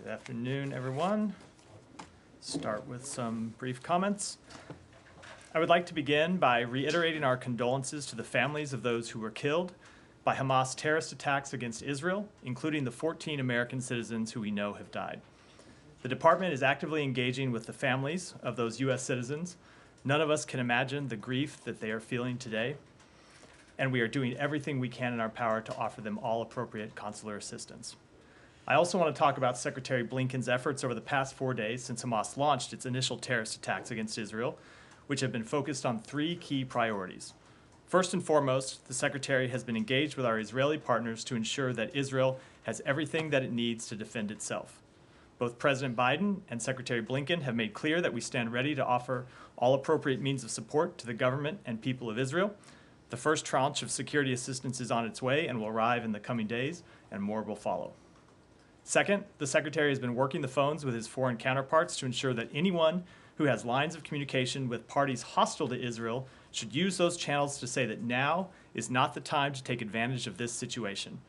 Good afternoon, everyone. Start with some brief comments. I would like to begin by reiterating our condolences to the families of those who were killed by Hamas terrorist attacks against Israel, including the 14 American citizens who we know have died. The department is actively engaging with the families of those U.S. citizens. None of us can imagine the grief that they are feeling today, and we are doing everything we can in our power to offer them all appropriate consular assistance. I also want to talk about Secretary Blinken's efforts over the past 4 days since Hamas launched its initial terrorist attacks against Israel, which have been focused on 3 key priorities. First and foremost, the Secretary has been engaged with our Israeli partners to ensure that Israel has everything that it needs to defend itself. Both President Biden and Secretary Blinken have made clear that we stand ready to offer all appropriate means of support to the government and people of Israel. The first tranche of security assistance is on its way and will arrive in the coming days, and more will follow. Second, the Secretary has been working the phones with his foreign counterparts to ensure that anyone who has lines of communication with parties hostile to Israel should use those channels to say that now is not the time to take advantage of this situation.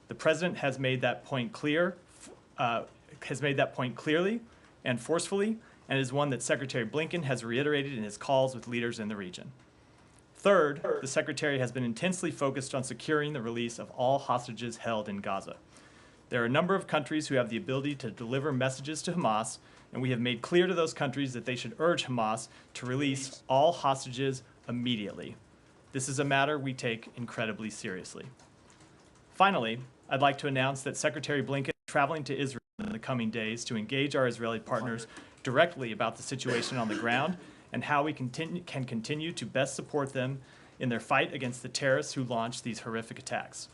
The President has made that point clearly and forcefully, and is one that Secretary Blinken has reiterated in his calls with leaders in the region. Third, the Secretary has been intensely focused on securing the release of all hostages held in Gaza. There are a number of countries who have the ability to deliver messages to Hamas, and we have made clear to those countries that they should urge Hamas to release all hostages immediately. This is a matter we take incredibly seriously. Finally, I'd like to announce that Secretary Blinken is traveling to Israel in the coming days to engage our Israeli partners directly about the situation on the ground and how we can continue to best support them in their fight against the terrorists who launched these horrific attacks.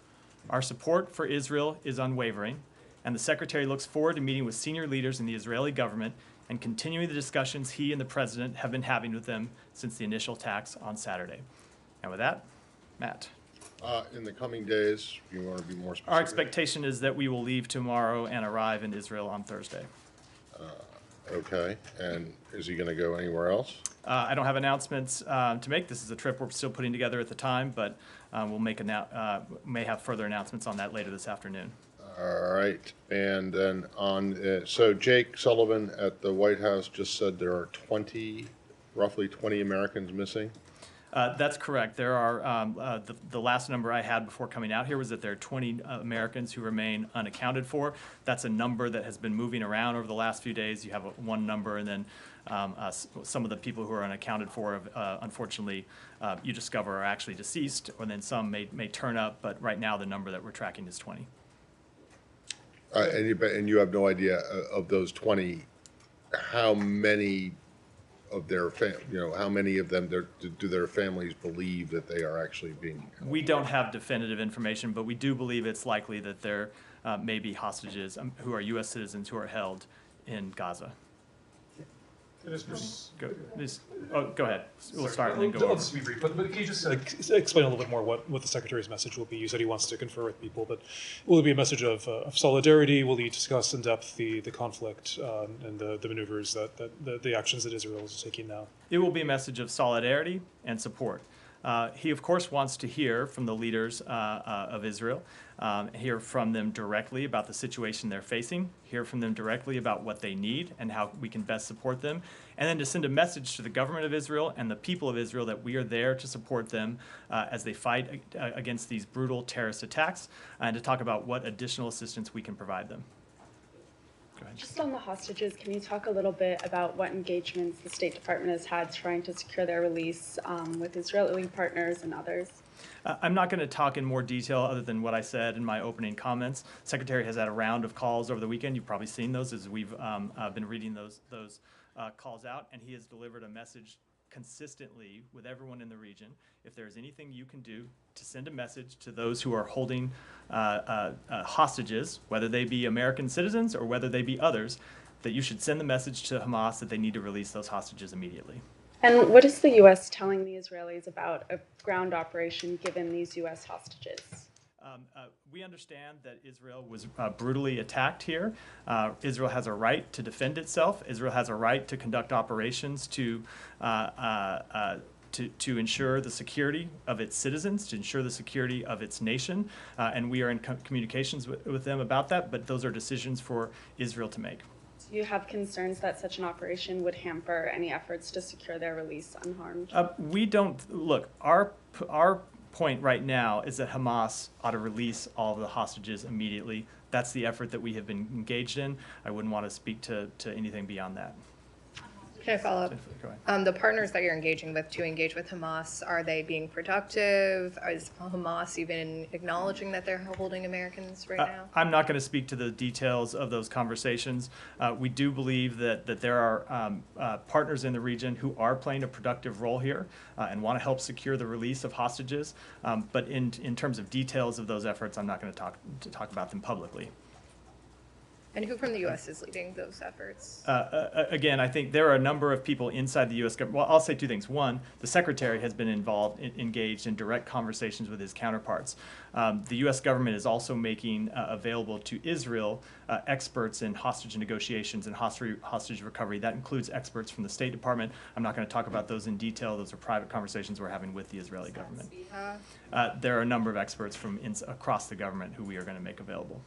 Our support for Israel is unwavering, and the Secretary looks forward to meeting with senior leaders in the Israeli government and continuing the discussions he and the President have been having with them since the initial attacks on Saturday. And with that, Matt. In the coming days, you want to be more specific? Our expectation is that we will leave tomorrow and arrive in Israel on Thursday. Okay, and is he going to go anywhere else? I don't have announcements to make. This is a trip we're still putting together at the time, but we'll may have further announcements on that later this afternoon. All right, and then so Jake Sullivan at the White House just said there are roughly 20 Americans missing. That's correct. There are, the last number I had before coming out here was that there are 20 Americans who remain unaccounted for. That's a number that has been moving around over the last few days. You have one number, and then some of the people who are unaccounted for, unfortunately, you discover are actually deceased, and then some may turn up, but right now the number that we're tracking is 20. And you have no idea of those 20, how many of their how many of them do their families believe that they are actually being held? We don't have definitive information, but we do believe it's likely that there may be hostages who are U.S. citizens who are held in Gaza. Go ahead. We'll start and then go I'll over. just be brief, but can you just explain a little bit more what the Secretary's message will be? You said he wants to confer with people, but will it be a message of solidarity? Will he discuss in depth the conflict and the maneuvers the actions that Israel is taking now? It will be a message of solidarity and support. He, of course, wants to hear from the leaders of Israel, hear from them directly about the situation they're facing, hear from them directly about what they need and how we can best support them, and then to send a message to the government of Israel and the people of Israel that we are there to support them as they fight against these brutal terrorist attacks, and to talk about what additional assistance we can provide them. Just on the hostages, can you talk a little bit about what engagements the State Department has had trying to secure their release with Israeli partners and others? I'm not going to talk in more detail other than what I said in my opening comments. Secretary has had a round of calls over the weekend. You've probably seen those as we've been reading those calls out, and he has delivered a message consistently with everyone in the region. If there's anything you can do to send a message to those who are holding hostages, whether they be American citizens or whether they be others, that you should send the message to Hamas that they need to release those hostages immediately. And what is the U.S. telling the Israelis about a ground operation given these U.S. hostages? We understand that Israel was brutally attacked here. Israel has a right to defend itself. Israel has a right to conduct operations to to ensure the security of its citizens, to ensure the security of its nation, and we are in communications with them about that, but those are decisions for Israel to make. Do you have concerns that such an operation would hamper any efforts to secure their release unharmed? We don't, look, our point right now is that Hamas ought to release all of the hostages immediately. That's the effort that we have been engaged in. I wouldn't want to speak to anything beyond that. Can I follow up? Go ahead. The partners that you're engaging with to engage with Hamas, are they being productive? Is Hamas even acknowledging that they're holding Americans right now? I'm not going to speak to the details of those conversations. We do believe that there are partners in the region who are playing a productive role here and want to help secure the release of hostages. But in terms of details of those efforts, I'm not going to talk about them publicly. And who from the U.S. is leading those efforts? Again, I think there are a number of people inside the U.S. government. Well, I'll say two things. One, the Secretary has been engaged in direct conversations with his counterparts. The U.S. government is also making available to Israel experts in hostage negotiations and hostage recovery. That includes experts from the State Department. I'm not going to talk about those in detail. Those are private conversations we're having with the Israeli government. There are a number of experts from across the government who we are going to make available.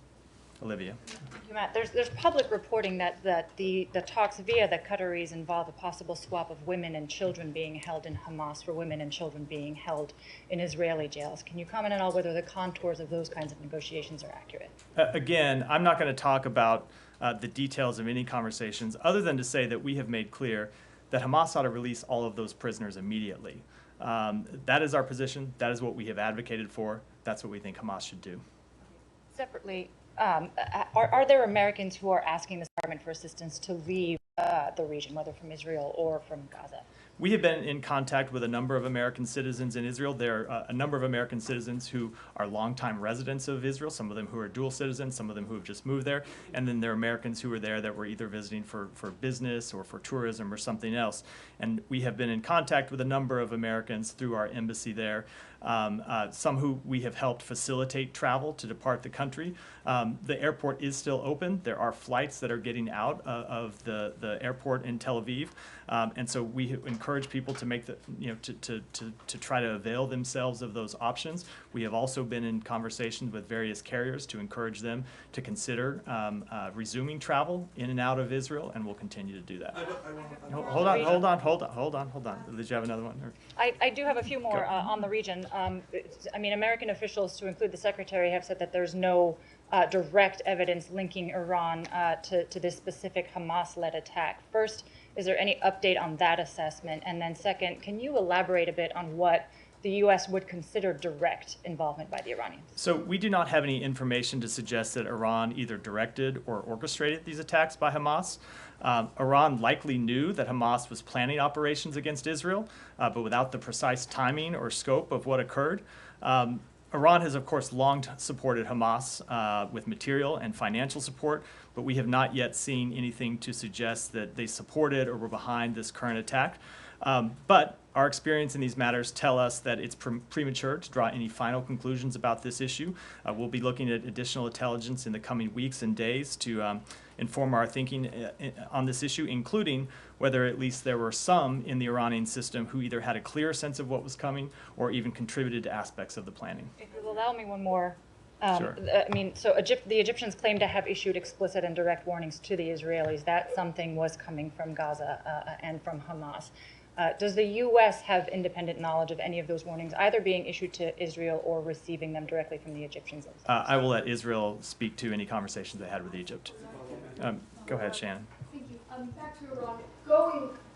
Olivia. Thank you, Matt. There's public reporting that the talks via the Qataris involve a possible swap of women and children being held in Hamas for women and children being held in Israeli jails. Can you comment at all whether the contours of those kinds of negotiations are accurate? Again, I'm not going to talk about the details of any conversations other than to say that we have made clear that Hamas ought to release all of those prisoners immediately. That is our position. That is what we have advocated for. That's what we think Hamas should do. Separately, are there Americans who are asking the Department for assistance to leave the region, whether from Israel or from Gaza? We have been in contact with a number of American citizens in Israel. There are a number of American citizens who are longtime residents of Israel, some of them who are dual citizens, some of them who have just moved there, and then there are Americans who are there that were either visiting for business or for tourism or something else. And we have been in contact with a number of Americans through our embassy there, some who we have helped facilitate travel to depart the country. The airport is still open. There are flights that are getting out of the airport in Tel Aviv, and so we encourage people to make to try to avail themselves of those options. We have also been in conversations with various carriers to encourage them to consider resuming travel in and out of Israel, and we'll continue to do that. Hold on. Did you have another one? Or? I do have a few more on the region. I mean, American officials, to include the Secretary, have said that there's no direct evidence linking Iran to this specific Hamas-led attack. First, is there any update on that assessment? And then second, can you elaborate a bit on what the U.S. would consider direct involvement by the Iranians? So we do not have any information to suggest that Iran either directed or orchestrated these attacks by Hamas. Iran likely knew that Hamas was planning operations against Israel, but without the precise timing or scope of what occurred. Iran has, of course, long supported Hamas with material and financial support, but we have not yet seen anything to suggest that they supported or were behind this current attack. But our experience in these matters tell us that it's premature to draw any final conclusions about this issue. We'll be looking at additional intelligence in the coming weeks and days to inform our thinking on this issue, including whether at least there were some in the Iranian system who either had a clear sense of what was coming or even contributed to aspects of the planning. If you'll allow me one more. Sure. I mean, so the Egyptians claim to have issued explicit and direct warnings to the Israelis that something was coming from Gaza and from Hamas. Does the U.S. have independent knowledge of any of those warnings, either being issued to Israel or receiving them directly from the Egyptians themselves? I will let Israel speak to any conversations they had with Egypt. Go ahead, Shannon. Thank you. Back to Iran.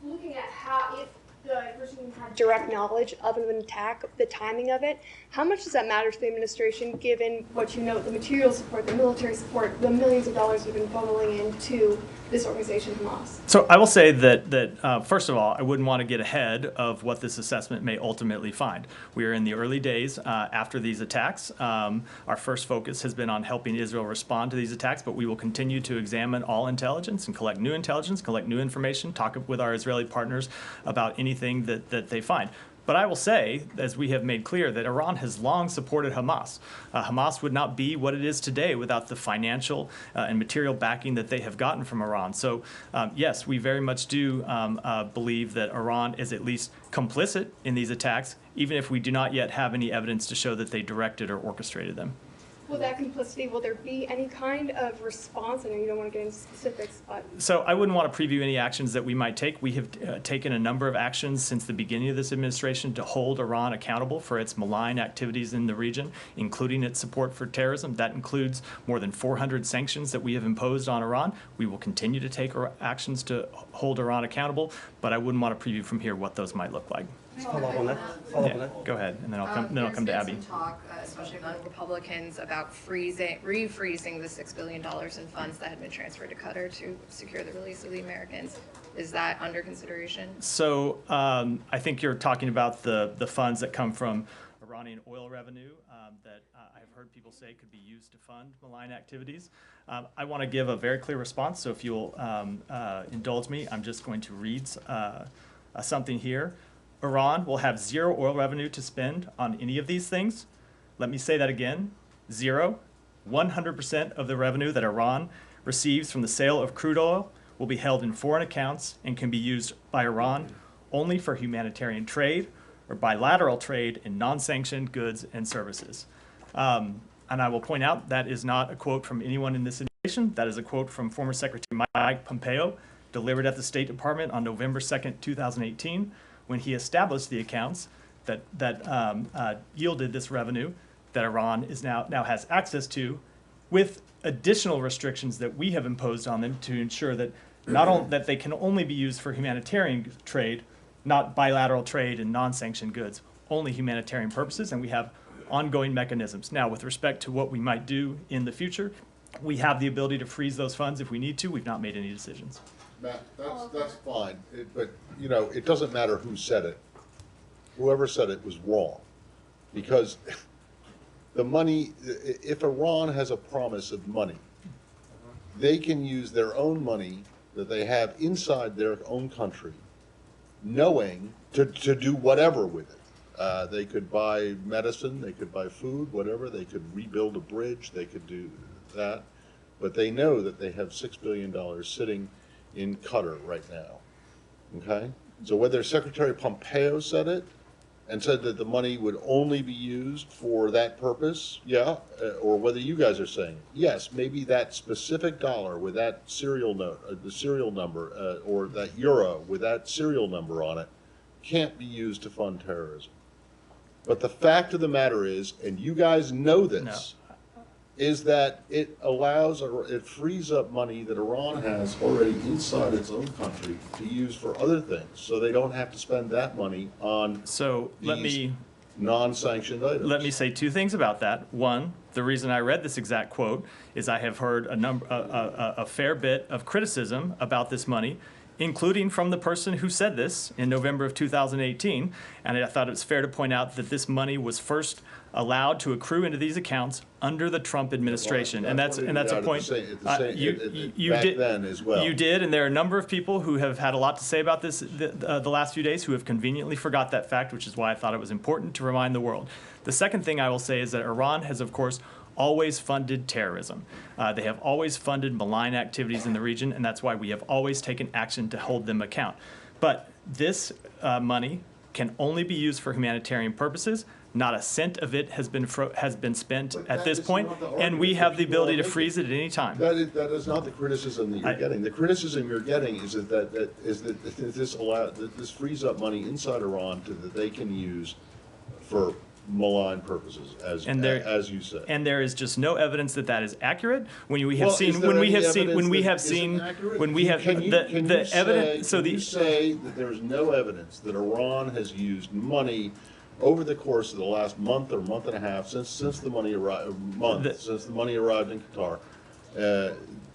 Looking at how if the regime had direct knowledge of an attack, the timing of it, how much does that matter to the administration, given what you know, the material support, the military support, the millions of dollars you've been funneling into this organization, Hamas? So I will say that first of all, I wouldn't want to get ahead of what this assessment may ultimately find. We are in the early days after these attacks. Our first focus has been on helping Israel respond to these attacks, but we will continue to examine all intelligence and collect new intelligence, collect new information, talk with our Israeli partners about anything that they find. But I will say, as we have made clear, that Iran has long supported Hamas. Hamas would not be what it is today without the financial and material backing that they have gotten from Iran. So yes, we very much do believe that Iran is at least complicit in these attacks, even if we do not yet have any evidence to show that they directed or orchestrated them. Will that complicity, will there be any kind of response? I know you don't want to get into specifics, but. So I wouldn't want to preview any actions that we might take. We have taken a number of actions since the beginning of this administration to hold Iran accountable for its malign activities in the region, including its support for terrorism. That includes more than 400 sanctions that we have imposed on Iran. We will continue to take actions to hold Iran accountable, but I wouldn't want to preview from here what those might look like. Follow up on that. Go ahead, and then I'll come to Abby. There's been some talk, especially among Republicans, about refreezing the $6 billion in funds that had been transferred to Qatar to secure the release of the Americans. Is that under consideration? So I think you're talking about the funds that come from Iranian oil revenue that I've heard people say could be used to fund malign activities. I want to give a very clear response, so if you'll indulge me, I'm just going to read something here. Iran will have zero oil revenue to spend on any of these things. Let me say that again, zero. 100% of the revenue that Iran receives from the sale of crude oil will be held in foreign accounts and can be used by Iran only for humanitarian trade or bilateral trade in non-sanctioned goods and services. And I will point out that is not a quote from anyone in this administration. That is a quote from former Secretary Mike Pompeo, delivered at the State Department on November 2nd, 2018, when he established the accounts that yielded this revenue that Iran is now has access to, with additional restrictions that we have imposed on them to ensure that not only that they can only be used for humanitarian trade, not bilateral trade and non-sanctioned goods, only humanitarian purposes, and we have ongoing mechanisms. Now, with respect to what we might do in the future, we have the ability to freeze those funds if we need to. We've not made any decisions. Matt, that's fine, but, you know, it doesn't matter who said it. Whoever said it was wrong, because the money, if Iran has a promise of money, they can use their own money that they have inside their own country, knowing to do whatever with it. They could buy medicine, they could buy food, whatever, they could rebuild a bridge, they could do that, but they know that they have $6 billion sitting in Qatar right now, okay? So whether Secretary Pompeo said it and said that the money would only be used for that purpose, yeah, or whether you guys are saying, yes, maybe that specific dollar with that serial note, the serial number, or that euro with that serial number on it can't be used to fund terrorism. But the fact of the matter is, and you guys know this, is that it allows, or it frees up money that Iran has already inside its own country to use for other things, so they don't have to spend that money on these non-sanctioned items. Let me say two things about that. One, the reason I read this exact quote is I have heard a fair bit of criticism about this money, including from the person who said this in November of 2018, and I thought it was fair to point out that this money was first allowed to accrue into these accounts under the Trump administration, and that's a point. You did then as well. You did, and there are a number of people who have had a lot to say about this the last few days who have conveniently forgot that fact, which is why I thought it was important to remind the world. The second thing I will say is that Iran has, of course, always funded terrorism. They have always funded malign activities in the region, and that's why we have always taken action to hold them account. But this money can only be used for humanitarian purposes. Not a cent of it has been spent at this point, and we have the ability to freeze it at any time. That is not the criticism that you're getting. The criticism you're getting is that this frees up money inside Iran that they can use for malign purposes, as you said. And there is just no evidence that that is accurate. Can you say that there's no evidence that Iran has used money over the course of the last month or month and a half since the money arrived in Qatar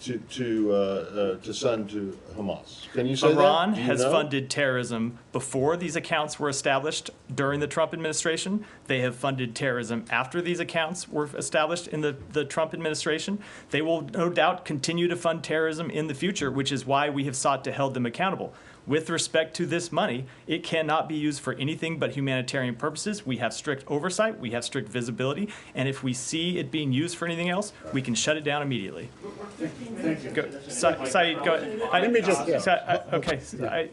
to send to Hamas? Can you say Iran has funded terrorism before these accounts were established during the Trump administration. They have funded terrorism after these accounts were established in the Trump administration. They will no doubt continue to fund terrorism in the future, which is why we have sought to hold them accountable. With respect to this money, it cannot be used for anything but humanitarian purposes. We have strict oversight, we have strict visibility, and if we see it being used for anything else, we can shut it down immediately. Saeed, go ahead. Let me just,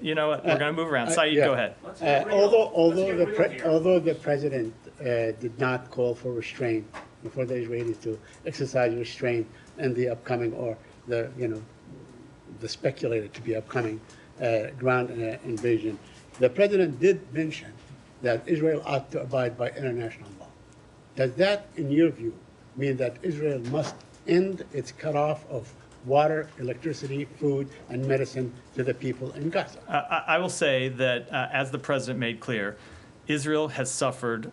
You know what, we're going to move around. Saeed, go ahead. Although the president did not call for restraint for the Israelis to exercise restraint in the upcoming or the speculated to be upcoming ground invasion, the president did mention that Israel ought to abide by international law. Does that, in your view, mean that Israel must end its cutoff of water, electricity, food, and medicine to the people in Gaza? I will say that, as the president made clear, Israel has suffered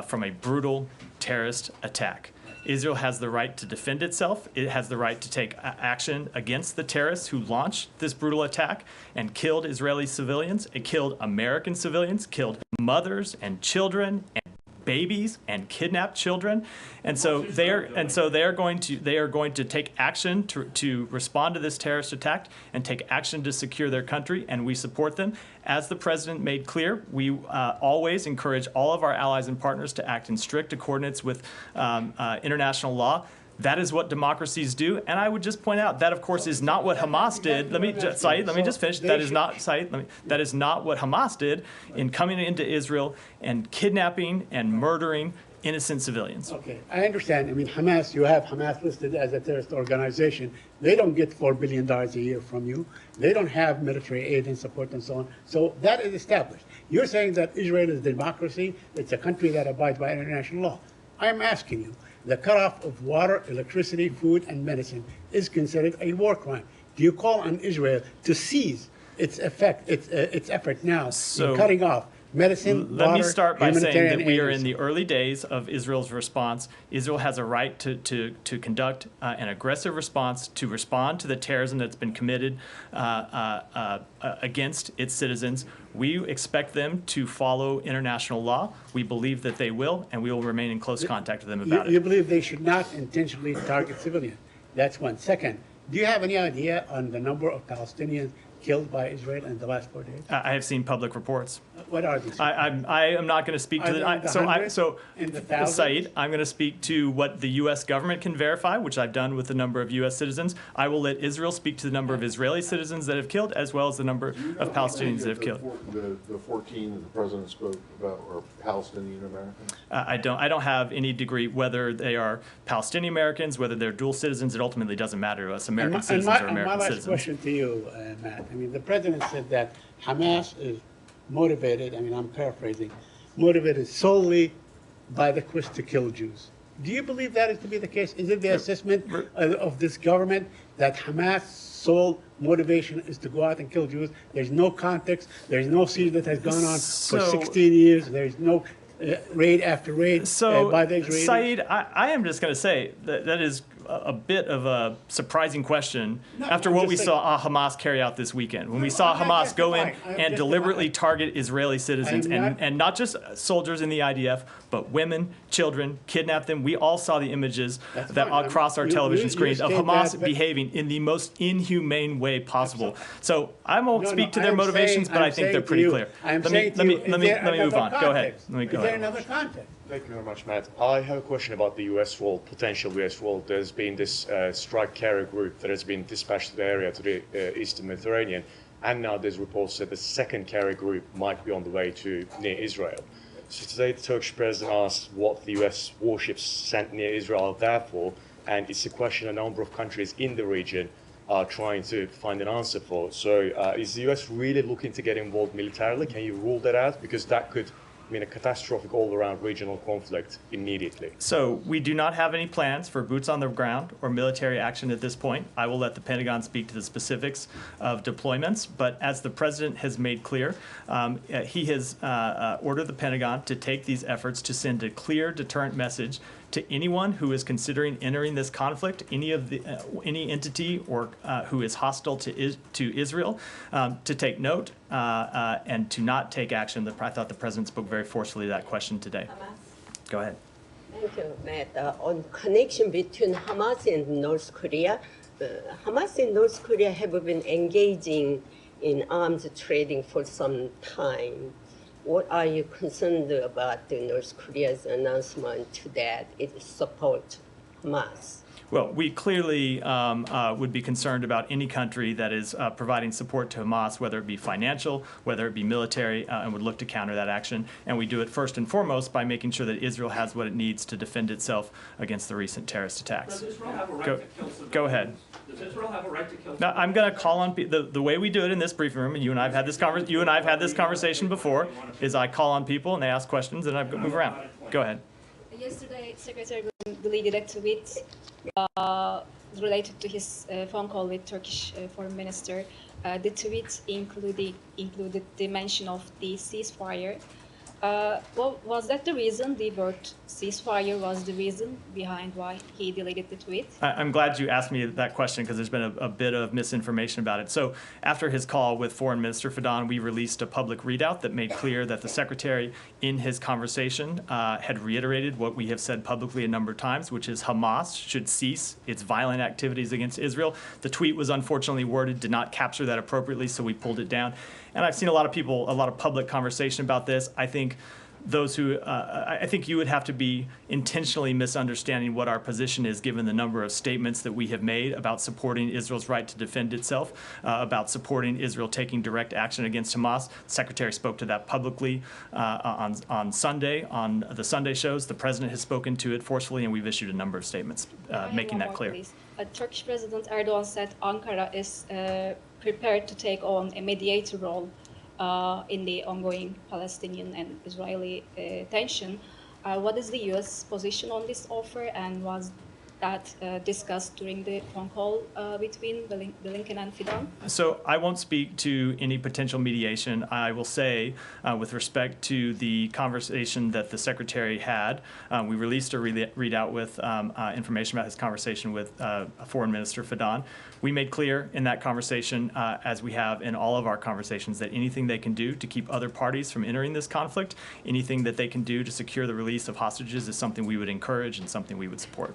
from a brutal terrorist attack. Israel has the right to defend itself. It has the right to take action against the terrorists who launched this brutal attack and killed Israeli civilians. It killed American civilians, killed mothers and children and babies and kidnapped children, and so they are going to take action to respond to this terrorist attack and take action to secure their country, and we support them. As the president made clear, we always encourage all of our allies and partners to act in strict accordance with international law. That is what democracies do, and I would just point out that, of course, is not what Hamas did. Saeed, let me just finish. That is not, Saeed, that is not what Hamas did in coming into Israel and kidnapping and murdering innocent civilians. Okay, I understand. I mean, Hamas, you have Hamas listed as a terrorist organization. They don't get $4 billion a year from you. They don't have military aid and support and so on. So that is established. You're saying that Israel is a democracy. It's a country that abides by international law. I'm asking you, the cutoff of water, electricity, food, and medicine is considered a war crime. Do you call on Israel to cease its effort now in cutting off medicine, Let water, me start by saying that we are aid? in the early days of Israel's response. Israel has a right to conduct an aggressive response, to respond to the terrorism that's been committed against its citizens. We expect them to follow international law. We believe that they will, and we will remain in close contact with them about it. You believe they should not intentionally target civilians? That's one. Second, do you have any idea on the number of Palestinians killed by Israel in the last 4 days? I have seen public reports. What are these? I am not going to speak to Saeed, I'm going to speak to what the U.S. government can verify, which I've done with the number of U.S. citizens. I will let Israel speak to the number of Israeli citizens that have killed, as well as the number of Palestinians that have killed. The 14 that the president spoke about are Palestinian Americans? I don't have any degree whether they are Palestinian Americans, whether they're dual citizens. It ultimately doesn't matter to us. American citizens are American citizens. My last question to you, Matt. I mean, the president said that Hamas is motivated, I mean, I'm paraphrasing, motivated solely by the quest to kill Jews. Do you believe that is to be the case? Is it the assessment of this government that Hamas' sole motivation is to go out and kill Jews? There's no context. There's no siege that has gone on for 16 years. There's no raid after raid by the Israelis. Saeed, I am just going to say that is a bit of a surprising question after what we saw Hamas carry out this weekend. When we saw Hamas go in and deliberately target Israeli citizens and not just soldiers in the IDF, but women, children, kidnap them. We all saw the images that across our television screens of Hamas behaving in the most inhumane way possible. So I won't speak to their motivations, but I think they're pretty clear. Let me move on. Go ahead. Is there another context? Thank you very much, Matt. I have a question about the U.S. role, potential U.S. role. There's been this strike carrier group that has been dispatched to the area, to the eastern Mediterranean, and now there's reports that the second carrier group might be on the way to near Israel. So today the Turkish president asked what the U.S. warships sent near Israel are there for, and it's a question a number of countries in the region are trying to find an answer for. So is the U.S. really looking to get involved militarily? Can you rule that out? Because that could mean a catastrophic all-around regional conflict immediately. So we do not have any plans for boots on the ground or military action at this point. I will let the Pentagon speak to the specifics of deployments, but as the president has made clear, he has ordered the Pentagon to take these efforts to send a clear deterrent message to anyone who is considering entering this conflict, any entity or who is hostile to Israel, to take note and to not take action. I thought the president spoke very forcefully to that question today. Go ahead. Thank you, Matt. On connection between Hamas and North Korea, Hamas and North Korea have been engaging in arms trading for some time. What are you concerned about the North Korea's announcement that it supports Hamas? Well, we clearly would be concerned about any country that is providing support to Hamas, whether it be financial, whether it be military, and would look to counter that action. And we do it first and foremost by making sure that Israel has what it needs to defend itself against the recent terrorist attacks. Does Israel have a right to kill civilians? Go ahead. Does Israel have a right to kill Now, I'm going to call on the way we do it in this briefing room, and you and I have had this conversation before, is I call on people and they ask questions and I move around. Go ahead. Yesterday, Secretary deleted a tweet related to his phone call with Turkish Foreign Minister. The tweet included the mention of the ceasefire. Well, was that the reason, the word ceasefire was the reason behind why he deleted the tweet? I'm glad you asked me that question because there's been a bit of misinformation about it. So after his call with Foreign Minister Fidan, we released a public readout that made clear that the Secretary, in his conversation, had reiterated what we have said publicly a number of times, which is Hamas should cease its violent activities against Israel. The tweet was unfortunately worded, did not capture that appropriately, so we pulled it down. And I've seen a lot of public conversation about this. I think I think you would have to be intentionally misunderstanding what our position is, given the number of statements that we have made about supporting Israel's right to defend itself, about supporting Israel taking direct action against Hamas. The Secretary spoke to that publicly on Sunday, on the Sunday shows. The President has spoken to it forcefully, and we've issued a number of statements making that clear. Turkish President Erdogan said Ankara is prepared to take on a mediator role in the ongoing Palestinian and Israeli tension. What is the U.S. position on this offer, and was that discussed during the phone call between Blinken and Fidan? So I won't speak to any potential mediation. I will say, with respect to the conversation that the Secretary had, we released a readout with information about his conversation with Foreign Minister Fidan. We made clear in that conversation, as we have in all of our conversations, that anything they can do to keep other parties from entering this conflict, anything that they can do to secure the release of hostages is something we would encourage and something we would support.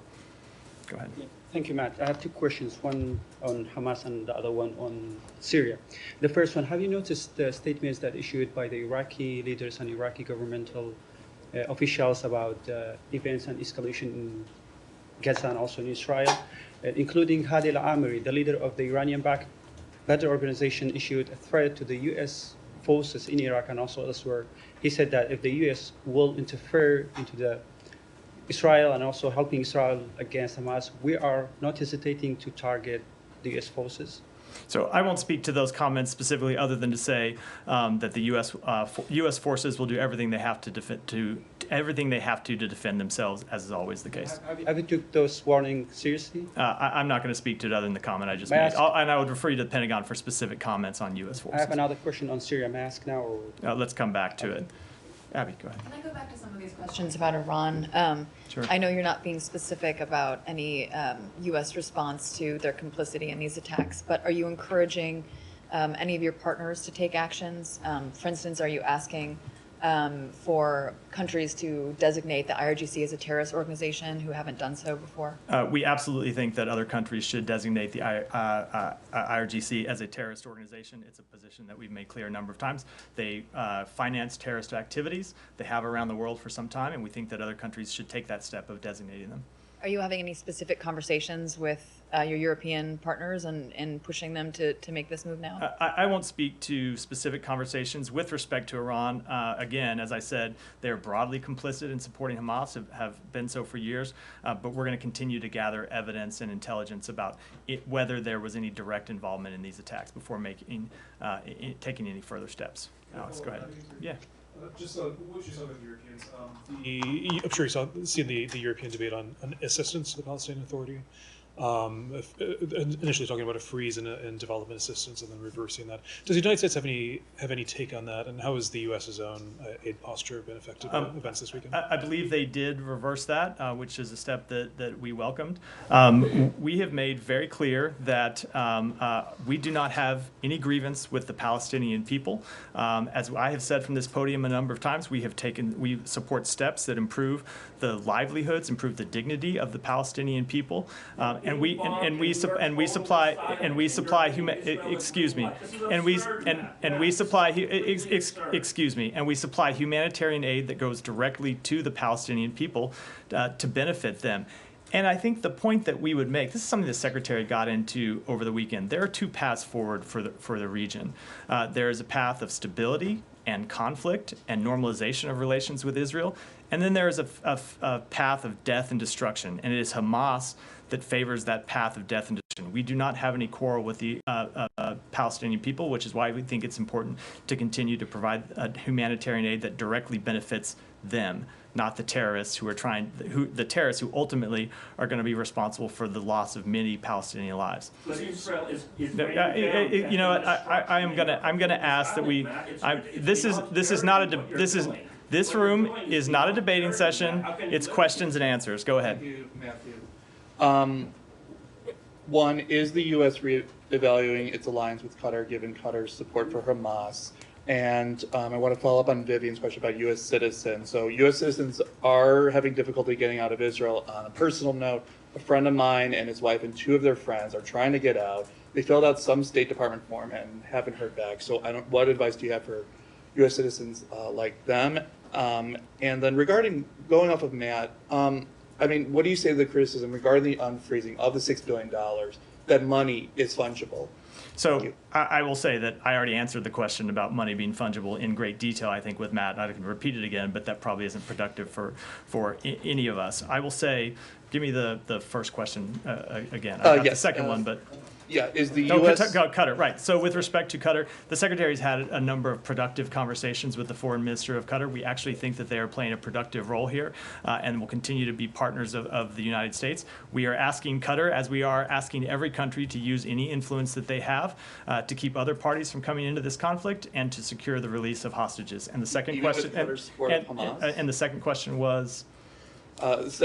Go ahead. Thank you, Matt. I have two questions, one on Hamas and the other one on Syria. The first one, have you noticed the statements that issued by the Iraqi leaders and Iraqi governmental officials about events and escalation in Gaza and also in Israel, including Hadi al-Amiri, the leader of the Iranian-backed Badr organization, issued a threat to the U.S. forces in Iraq and also elsewhere. He said that if the U.S. will interfere into the Israel and also helping Israel against Hamas, we are not hesitating to target the U.S. forces. So I won't speak to those comments specifically, other than to say that the U.S. forces will do everything they have to defend themselves, as is always the case. Have you took those warnings seriously? I'm not going to speak to it other than the comment I just made. And I would refer you to the Pentagon for specific comments on U.S. forces. I have another question on Syria. May I ask now? Or? Let's come back to it. Abby, go ahead. Can I go back to some of these questions about Iran? Sure. I know you're not being specific about any U.S. response to their complicity in these attacks, but are you encouraging any of your partners to take actions? For instance, are you asking for countries to designate the IRGC as a terrorist organization who haven't done so before? We absolutely think that other countries should designate the IRGC as a terrorist organization. It's a position that we've made clear a number of times. They finance terrorist activities. They have around the world for some time, and we think that other countries should take that step of designating them. Are you having any specific conversations with your European partners and pushing them to make this move now? I won't speak to specific conversations with respect to Iran. Again, as I said, they're broadly complicit in supporting Hamas, have been so for years, but we're going to continue to gather evidence and intelligence about whether there was any direct involvement in these attacks before taking any further steps. Alex, go ahead. Yeah. What you saw with the Europeans, I'm sure you seen the European debate on assistance to the Palestinian Authority. initially talking about a freeze in development assistance and then reversing that. Does the United States have any take on that, and how has the U.S.'s own aid posture been affected by events this weekend? I believe they did reverse that, which is a step that we welcomed. We have made very clear that we do not have any grievance with the Palestinian people. As I have said from this podium a number of times, we support steps that improve the livelihoods, improve the dignity of the Palestinian people, and we supply humanitarian aid that goes directly to the Palestinian people to benefit them. And I think the point that we would make, this is something the Secretary got into over the weekend. There are two paths forward for the region. There is a path of stability and conflict and normalization of relations with Israel. And then there is a path of death and destruction. And it is Hamas that favors that path of death and destruction. We do not have any quarrel with the Palestinian people, which is why we think it's important to continue to provide humanitarian aid that directly benefits them, not the terrorists the terrorists who ultimately are going to be responsible for the loss of many Palestinian lives. But Israel is You know what? I'm gonna ask that we. This room is not a debating session. It's questions and answers. Go ahead. Thank you, Matthew. One, is the U.S. reevaluating its alliance with Qatar given Qatar's support for Hamas? And I want to follow up on Vivian's question about U.S. citizens. So U.S. citizens are having difficulty getting out of Israel. On a personal note, a friend of mine and his wife and two of their friends are trying to get out. They filled out some State Department form and haven't heard back. So what advice do you have for U.S. citizens like them? And then regarding, going off of Matt, what do you say to the criticism regarding the unfreezing of the $6 billion, that money is fungible? So I will say that I already answered the question about money being fungible in great detail, I think, with Matt. I can repeat it again, but that probably isn't productive for any of us. I will say, give me the first question again. I got the second one, but... Yeah, is the U.S. Qatar, right. So with respect to Qatar, the Secretary's had a number of productive conversations with the Foreign Minister of Qatar. We actually think that they are playing a productive role here and will continue to be partners of the United States. We are asking Qatar, as we are asking every country, to use any influence that they have to keep other parties from coming into this conflict and to secure the release of hostages. And the second question, and the second question was?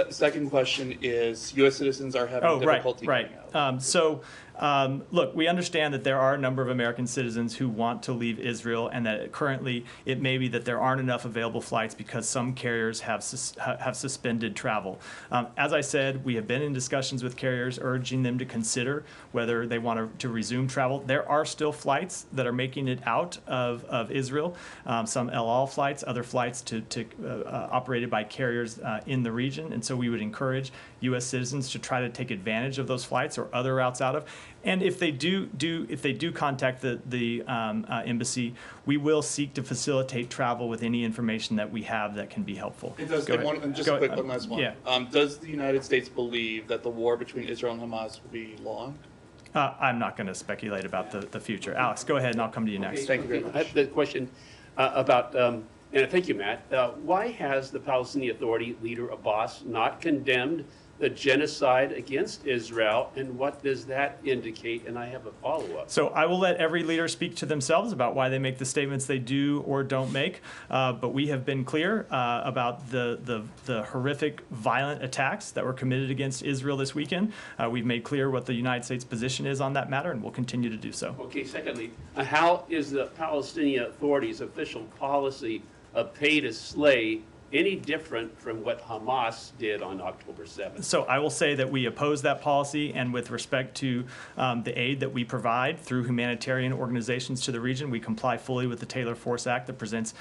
Second question is, U.S. citizens are having difficulty getting out. Look, we understand that there are a number of American citizens who want to leave Israel, and that currently it may be that there aren't enough available flights because some carriers have suspended travel. As I said, we have been in discussions with carriers urging them to consider whether they want to resume travel. There are still flights that are making it out of Israel, some El Al flights, other flights operated by carriers in the region, and so we would encourage U.S. citizens to try to take advantage of those flights or other routes out of. And if they do contact the embassy, we will seek to facilitate travel with any information that we have that can be helpful. Just a quick one last one. Yeah. Does the United States believe that the war between Israel and Hamas will be long? I'm not going to speculate about the future. Alex, go ahead, and I'll come to you next. Thank you very much. I have the question about, and thank you, Matt. Why has the Palestinian Authority leader Abbas not condemned the genocide against Israel, and what does that indicate? And I have a follow-up. So I will let every leader speak to themselves about why they make the statements they do or don't make, but we have been clear about the horrific, violent attacks that were committed against Israel this weekend. We've made clear what the United States position is on that matter, and we'll continue to do so. Okay, secondly, how is the Palestinian Authority's official policy of pay to slay any different from what Hamas did on October 7th? So I will say that we oppose that policy, and with respect to the aid that we provide through humanitarian organizations to the region, we comply fully with the Taylor Force Act that prevents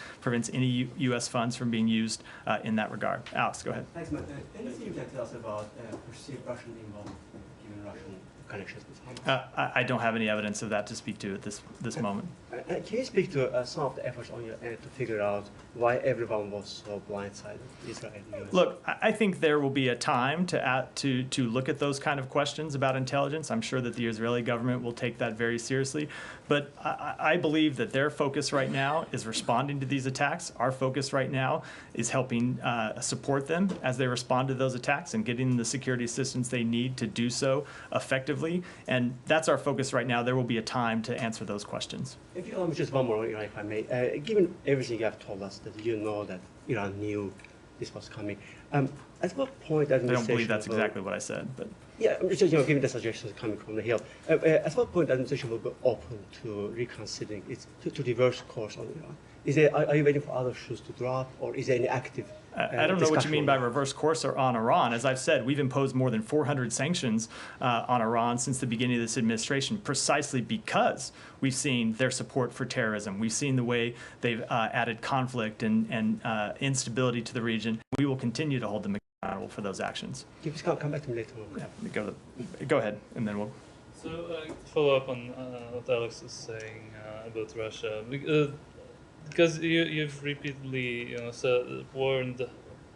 any U.S. funds from being used in that regard. Alex, go ahead. Thanks, Matt. Anything you can tell us about perceived Russian involvement, given Russian connections with Hamas? I don't have any evidence of that to speak to at this moment. Can you speak to some of the efforts on your end to figure out why everyone was so blindsided, Israel and US? Look, I think there will be a time to look at those kind of questions about intelligence. I'm sure that the Israeli government will take that very seriously. But I believe that their focus right now is responding to these attacks. Our focus right now is helping support them as they respond to those attacks and getting them the security assistance they need to do so effectively. And that's our focus right now. There will be a time to answer those questions. If you allow me just one more, if I may. Given everything you have told us, that you know that Iran knew this was coming, at what point I don't believe that's exactly what I said, but yeah, just given the suggestions coming from the Hill, at what point the administration will be open to reconsidering it, to reverse course on Iran? Are you waiting for other shoes to drop, or is there any active? I don't know what you mean by reverse course or on Iran. As I've said, we've imposed more than 400 sanctions on Iran since the beginning of this administration, precisely because we've seen their support for terrorism. We've seen the way they've added conflict and instability to the region. We will continue to hold them accountable for those actions. You just come back to me later on. Yeah, go ahead, and then we'll. So to follow up on what Alex is saying about Russia. Because you've repeatedly warned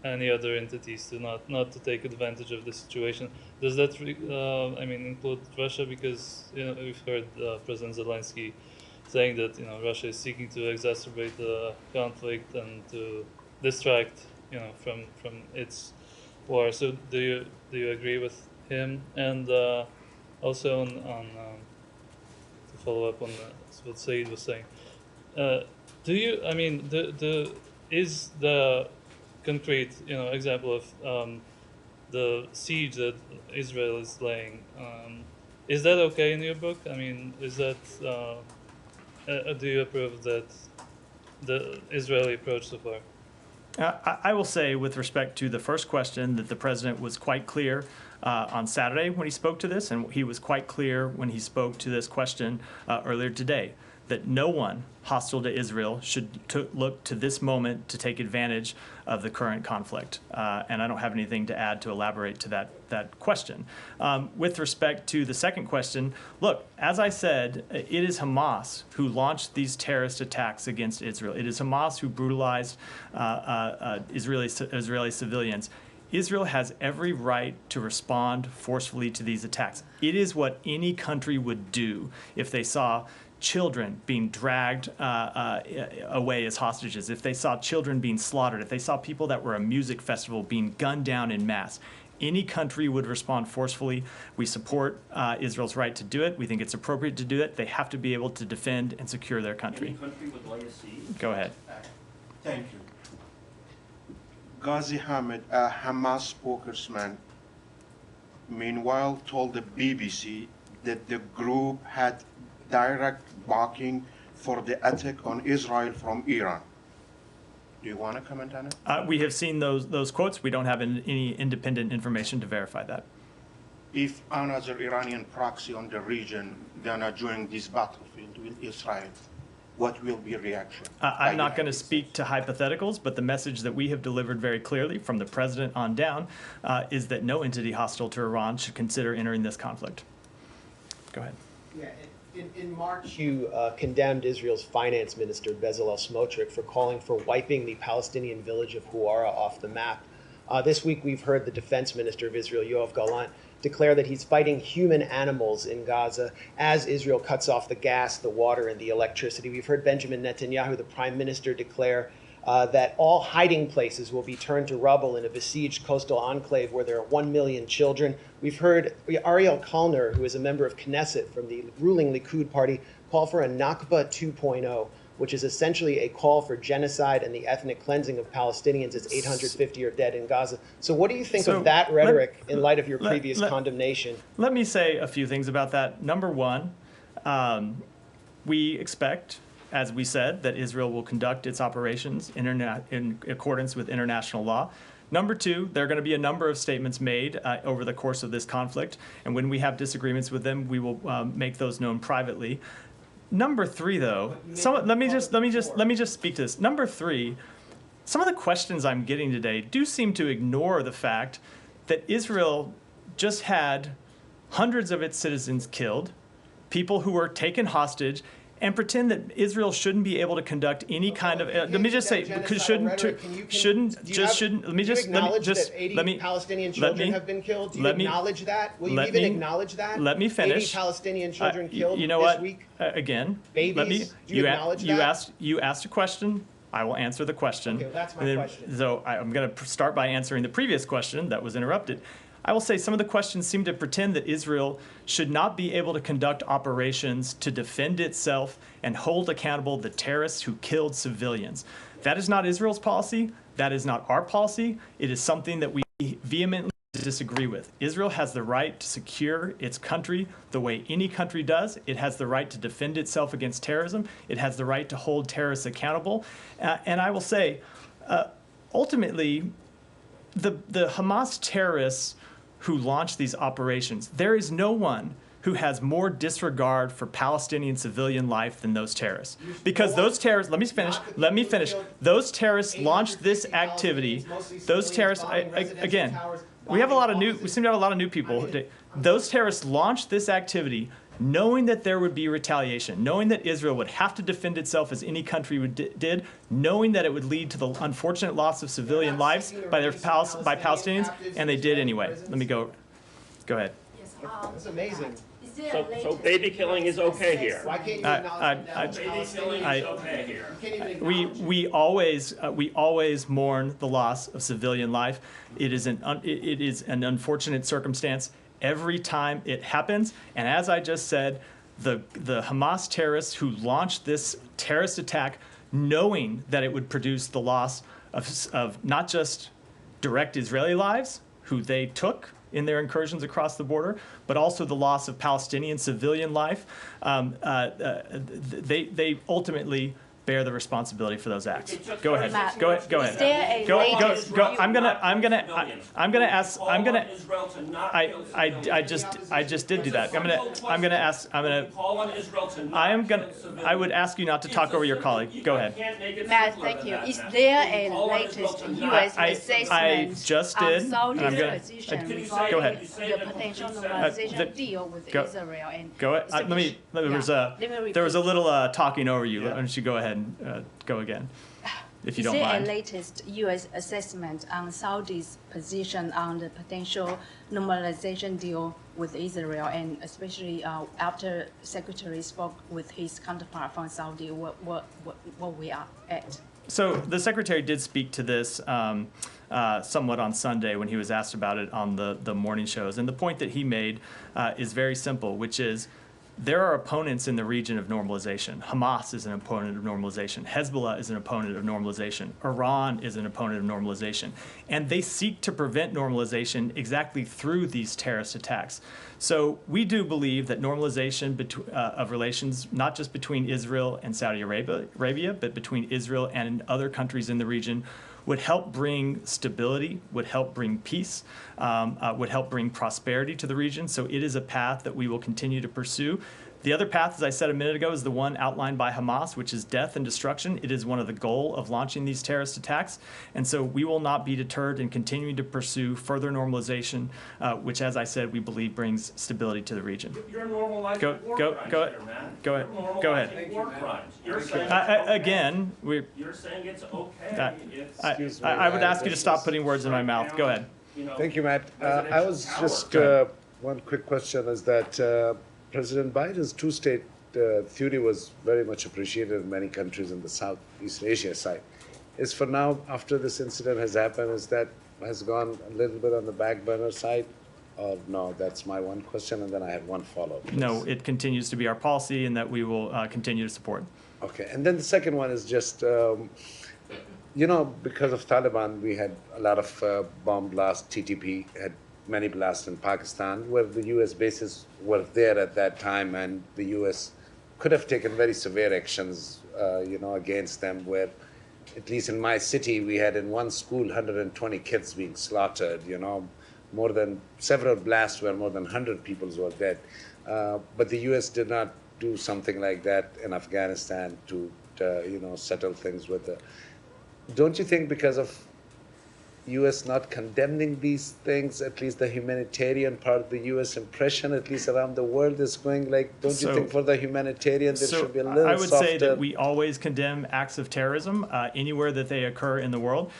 any other entities to not to take advantage of the situation. Does that include Russia? Because we've heard President Zelensky saying that Russia is seeking to exacerbate the conflict and to distract from its war. So do you agree with him? And also on to follow up on what Saeed was saying. Do you? I mean, is the concrete, example of the siege that Israel is laying? Is that okay in your book? I mean, is that? Do you approve that the Israeli approach so far? I will say, with respect to the first question, that the president was quite clear on Saturday when he spoke to this, and he was quite clear when he spoke to this question earlier today, that no one hostile to Israel should look to this moment to take advantage of the current conflict. And I don't have anything to add to elaborate to that question. With respect to the second question, look, as I said, it is Hamas who launched these terrorist attacks against Israel. It is Hamas who brutalized Israeli civilians. Israel has every right to respond forcefully to these attacks. It is what any country would do if they saw children being dragged away as hostages, if they saw children being slaughtered, if they saw people that were a music festival being gunned down in mass. Any country would respond forcefully. We support Israel's right to do it. We think it's appropriate to do it. They have to be able to defend and secure their country. Any country would lay a siege? Go ahead. Thank you. Ghazi Hamid, a Hamas spokesman, meanwhile told the BBC that the group had direct backing for the attack on Israel from Iran. Do you want to comment on it? We have seen those quotes. We don't have any independent information to verify that. If another Iranian proxy on the region gonna join this battlefield with Israel, what will be reaction? I'm not going to speak to hypotheticals, but the message that we have delivered very clearly from the president on down is that no entity hostile to Iran should consider entering this conflict. Go ahead. Yeah, in March, you condemned Israel's finance minister, Bezalel Smotrich, for calling for wiping the Palestinian village of Huwara off the map. This week, we've heard the defense minister of Israel, Yoav Gallant, declare that he's fighting human animals in Gaza as Israel cuts off the gas, the water, and the electricity. We've heard Benjamin Netanyahu, the prime minister, declare that all hiding places will be turned to rubble in a besieged coastal enclave where there are 1 million children. We've heard Ariel Kalner, who is a member of Knesset from the ruling Likud party, call for a Nakba 2.0, which is essentially a call for genocide and the ethnic cleansing of Palestinians as 850 are dead in Gaza. So what do you think of that rhetoric in light of your previous condemnation? Let me say a few things about that. Number one, we expect, as we said, that Israel will conduct its operations in accordance with international law. Number two, there are going to be a number of statements made over the course of this conflict, and when we have disagreements with them, we will make those known privately. Number three, though, let me just speak to this. Number three, some of the questions I'm getting today do seem to ignore the fact that Israel just had hundreds of its citizens killed, people who were taken hostage, and pretend that Israel shouldn't be able to conduct any kind of. Let me just say, because shouldn't. Let me just. Acknowledge that 80 Palestinian children have been killed? Do you acknowledge that? Will you even acknowledge that? Let me finish. 80 Palestinian children killed you know this what? week? Again, Babies? Do you acknowledge that? You asked a question. I will answer the question. Okay, well, that's my question. So I'm going to start by answering the previous question that was interrupted. I will say some of the questions seem to pretend that Israel should not be able to conduct operations to defend itself and hold accountable the terrorists who killed civilians. That is not Israel's policy. That is not our policy. It is something that we vehemently disagree with. Israel has the right to secure its country the way any country does. It has the right to defend itself against terrorism. It has the right to hold terrorists accountable. And I will say, ultimately, the Hamas terrorists who launched these operations, there is no one who has more disregard for Palestinian civilian life than those terrorists. Because those terrorists, let me finish. Those terrorists launched this activity. Those terrorists, again, we seem to have a lot of new people. Those terrorists launched this activity knowing that there would be retaliation, knowing that Israel would have to defend itself as any country did, knowing that it would lead to the unfortunate loss of civilian lives by Palestinians, and they did anyway. Let me go ahead. That's amazing. So baby killing is okay here. Why can't you acknowledge baby killing is okay here? You can't even acknowledge we always mourn the loss of civilian life. It is an unfortunate circumstance every time it happens. And as I just said, the Hamas terrorists who launched this terrorist attack, knowing that it would produce the loss of not just direct Israeli lives, who they took in their incursions across the border, but also the loss of Palestinian civilian life, they ultimately bear the responsibility for those acts. Go ahead. Go ahead. I just did do that. I would ask you not to talk over your colleague. Go ahead. Matt, thank you. Is there a latest U.S. assessment I just did. on Saudi's position Go ahead. regarding the potential normalization deal with Israel? And go ahead. There was a little talking over you. Why don't you go ahead and go again, if you don't mind. Is there a latest U.S. assessment on Saudi's position on the potential normalization deal with Israel, and especially after Secretary spoke with his counterpart from Saudi, what we are at? So the Secretary did speak to this somewhat on Sunday when he was asked about it on the morning shows. And the point that he made is very simple, which is there are opponents in the region of normalization. Hamas is an opponent of normalization. Hezbollah is an opponent of normalization. Iran is an opponent of normalization. And they seek to prevent normalization exactly through these terrorist attacks. So we do believe that normalization of relations, not just between Israel and Saudi Arabia, but between Israel and other countries in the region, would help bring stability, would help bring peace, would help bring prosperity to the region. So it is a path that we will continue to pursue. The other path, as I said a minute ago, is the one outlined by Hamas, which is death and destruction. It is one of the goals of launching these terrorist attacks. And so we will not be deterred in continuing to pursue further normalization, which, as I said, we believe brings stability to the region. You're normalizing Go ahead. War crimes. You're saying again, you're saying it's okay. I would ask you to stop putting words in my mouth. Go ahead. Thank you, Matt. I was just one quick question is that President Biden's two-state theory was very much appreciated in many countries in the Southeast Asia side. Is for now, after this incident has happened, has gone a little bit on the back burner side? Or no, that's my one question, and then I have one follow-up. No, it continues to be our policy, and that we will continue to support. Okay, and then the second one is just, because of Taliban, we had a lot of bomb blasts. TTP had many blasts in Pakistan, where the U.S. bases were there at that time, and the U.S. could have taken very severe actions, against them, where, at least in my city, we had in one school 120 kids being slaughtered, more than several blasts where more than 100 people were dead. But the U.S. did not do something like that in Afghanistan to settle things with the... Don't you think because of U.S. not condemning these things? At least the humanitarian part of the U.S. impression, at least around the world, is going like, don't you think for the humanitarian there should be a little I would softer? say that we always condemn acts of terrorism anywhere that they occur in the world.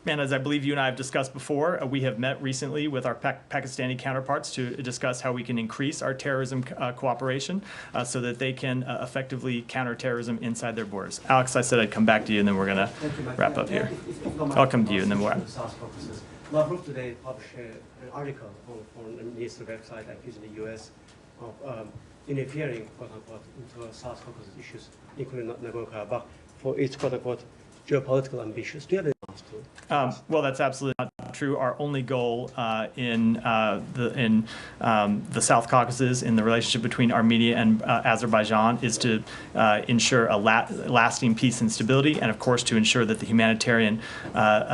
And as I believe you and I have discussed before, we have met recently with our Pakistani counterparts to discuss how we can increase our terrorism cooperation so that they can effectively counter terrorism inside their borders. Alex, I said I'd come back to you, and then we're going to wrap up here. I'll come to you, and then we'll wrap. Lavrov today published an article on foreign minister website accusing the U.S. of interfering, quote-unquote, into South Caucasus issues, including Nagorno-Karabakh, for its, quote-unquote, geopolitical ambitions. Do you have any response to it? Well, that's absolutely not true. Our only goal in the South Caucasus, in the relationship between Armenia and Azerbaijan, is to ensure a lasting peace and stability, and of course to ensure that the humanitarian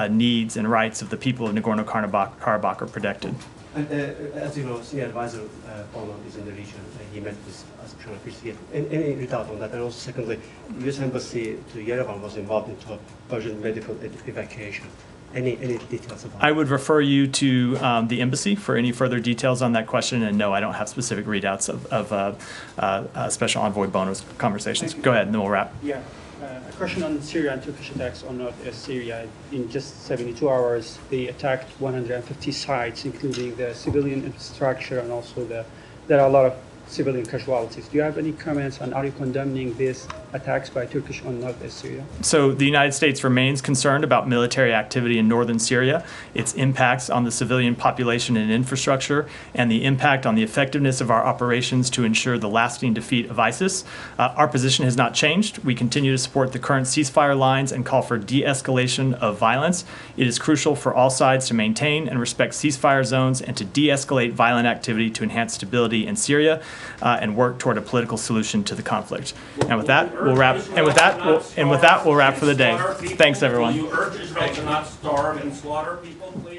needs and rights of the people of Nagorno-Karabakh are protected. And as you know, senior advisor Poland is in the region. He met with Azerbaijan officials. Any redoubt on that? And also, secondly, U.S. Embassy to Yerevan was involved into a urgent medical evacuation. Any details about I would refer you to the embassy for any further details on that question. And no, I don't have specific readouts of Special Envoy Bono's conversations. Go ahead, and then we'll wrap. Yeah. A question on Syria and Turkish attacks on North Syria. In just 72 hours, they attacked 150 sites, including the civilian infrastructure, and also there are a lot of civilian casualties. Do you have any comments on, are you condemning these attacks by Turkish on North Syria? So the United States remains concerned about military activity in northern Syria, its impacts on the civilian population and infrastructure, and the impact on the effectiveness of our operations to ensure the lasting defeat of ISIS. Our position has not changed. We continue to support the current ceasefire lines and call for de-escalation of violence. It is crucial for all sides to maintain and respect ceasefire zones and to de-escalate violent activity to enhance stability in Syria and work toward a political solution to the conflict. And with that, we'll wrap. And with that, we'll wrap for the day. Thanks, everyone. Will you urge Israel to not starve and slaughter people, please?